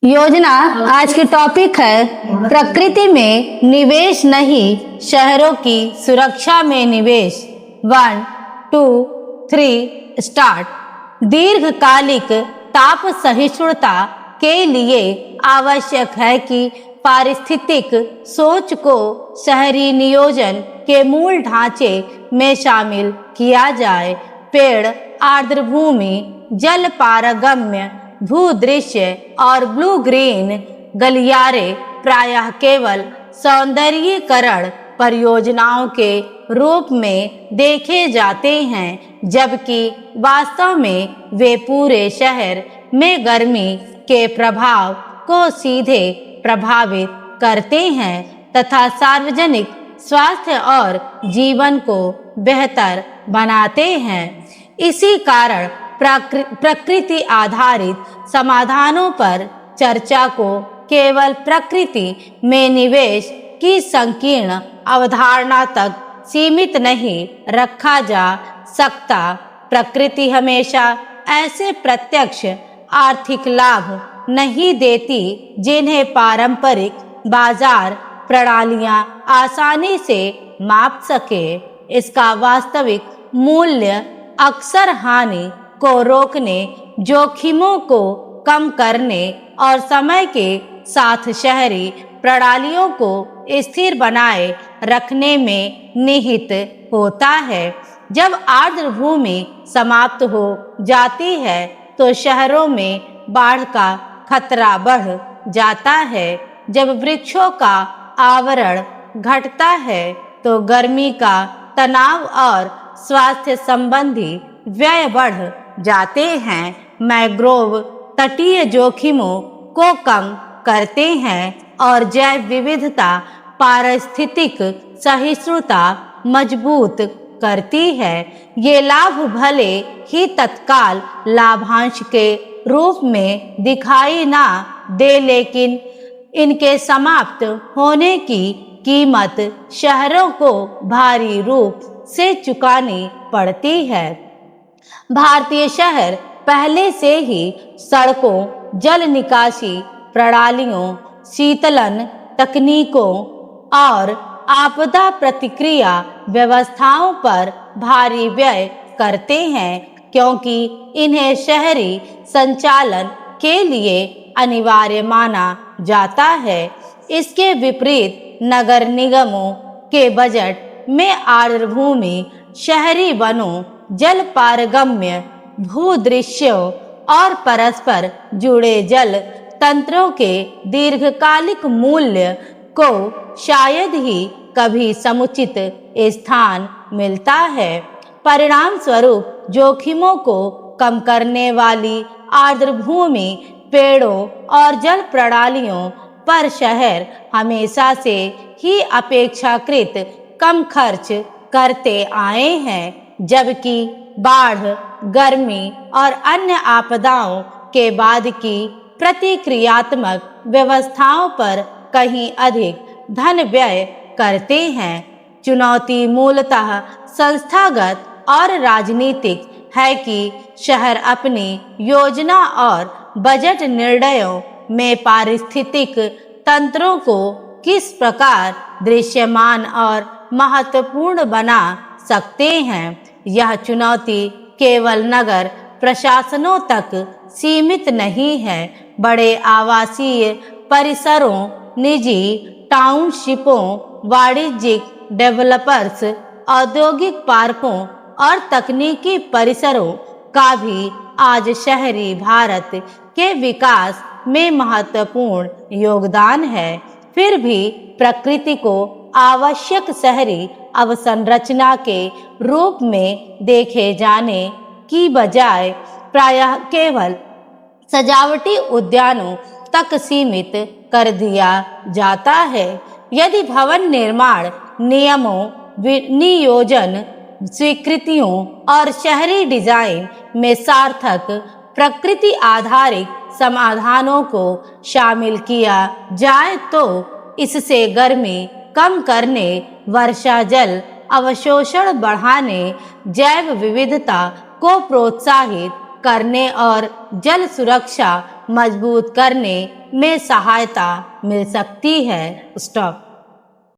योजना आज की टॉपिक है प्रकृति में निवेश नहीं, शहरों की सुरक्षा में निवेश। 1, 2, 3 स्टार्ट। दीर्घकालिक ताप सहिष्णुता के लिए आवश्यक है कि पारिस्थितिक सोच को शहरी नियोजन के मूल ढांचे में शामिल किया जाए। पेड़, आर्द्र भूमि, जल पारगम्य भूदृश्य और ब्लू ग्रीन गलियारे प्रायः केवल सौंदर्यीकरण परियोजनाओं के रूप में देखे जाते हैं, जबकि वास्तव में वे पूरे शहर में गर्मी के प्रभाव को सीधे प्रभावित करते हैं तथा सार्वजनिक स्वास्थ्य और जीवन को बेहतर बनाते हैं। इसी कारण प्रकृति आधारित समाधानों पर चर्चा को केवल प्रकृति में निवेश की संकीर्ण अवधारणा तक सीमित नहीं रखा जा सकता। प्रकृति हमेशा ऐसे प्रत्यक्ष आर्थिक लाभ नहीं देती जिन्हें पारंपरिक बाजार प्रणालियां आसानी से माप सके। इसका वास्तविक मूल्य अक्सर हानि को रोकने, जोखिमों को कम करने और समय के साथ शहरी प्रणालियों को स्थिर बनाए रखने में निहित होता है। जब आर्द्र भूमि समाप्त हो जाती है तो शहरों में बाढ़ का खतरा बढ़ जाता है। जब वृक्षों का आवरण घटता है तो गर्मी का तनाव और स्वास्थ्य संबंधी व्यय बढ़ जाते हैं। मैंग्रोव तटीय जोखिमों को कम करते हैं और जैव विविधता पारिस्थितिक सहिष्णुता मजबूत करती है। ये लाभ भले ही तत्काल लाभांश के रूप में दिखाई ना दे, लेकिन इनके समाप्त होने की कीमत शहरों को भारी रूप से चुकानी पड़ती है। भारतीय शहर पहले से ही सड़कों, जल निकासी प्रणालियों, शीतलन तकनीकों और आपदा प्रतिक्रिया व्यवस्थाओं पर भारी व्यय करते हैं, क्योंकि इन्हें शहरी संचालन के लिए अनिवार्य माना जाता है। इसके विपरीत नगर निगमों के बजट में आर्द्र भूमि, शहरी वनों, जल पारगम्य भूदृश्यों और परस्पर जुड़े जल तंत्रों के दीर्घकालिक मूल्य को शायद ही कभी समुचित स्थान मिलता है। परिणाम स्वरूप जोखिमों को कम करने वाली आर्द्र भूमि, पेड़ों और जल प्रणालियों पर शहर हमेशा से ही अपेक्षाकृत कम खर्च करते आए हैं, जबकि बाढ़, गर्मी और अन्य आपदाओं के बाद की प्रतिक्रियात्मक व्यवस्थाओं पर कहीं अधिक धन व्यय करते हैं। चुनौती मूलतः संस्थागत और राजनीतिक है कि शहर अपनी योजना और बजट निर्णयों में पारिस्थितिक तंत्रों को किस प्रकार दृश्यमान और महत्वपूर्ण बना सकते हैं। यह चुनौती केवल नगर प्रशासनों तक सीमित नहीं है। बड़े आवासीय परिसरों, निजी टाउनशिपों, वाणिज्यिक डेवलपर्स, औद्योगिक पार्कों और तकनीकी परिसरों का भी आज शहरी भारत के विकास में महत्वपूर्ण योगदान है। फिर भी प्रकृति को आवश्यक शहरी अवसंरचना के रूप में देखे जाने की बजाय प्रायः केवल सजावटी उद्यानों तक सीमित कर दिया जाता है। यदि भवन निर्माण नियमों, नियोजन स्वीकृतियों और शहरी डिजाइन में सार्थक प्रकृति आधारित समाधानों को शामिल किया जाए तो इससे गर्मी कम करने, वर्षा जल अवशोषण बढ़ाने, जैव विविधता को प्रोत्साहित करने और जल सुरक्षा मजबूत करने में सहायता मिल सकती है। स्टॉप।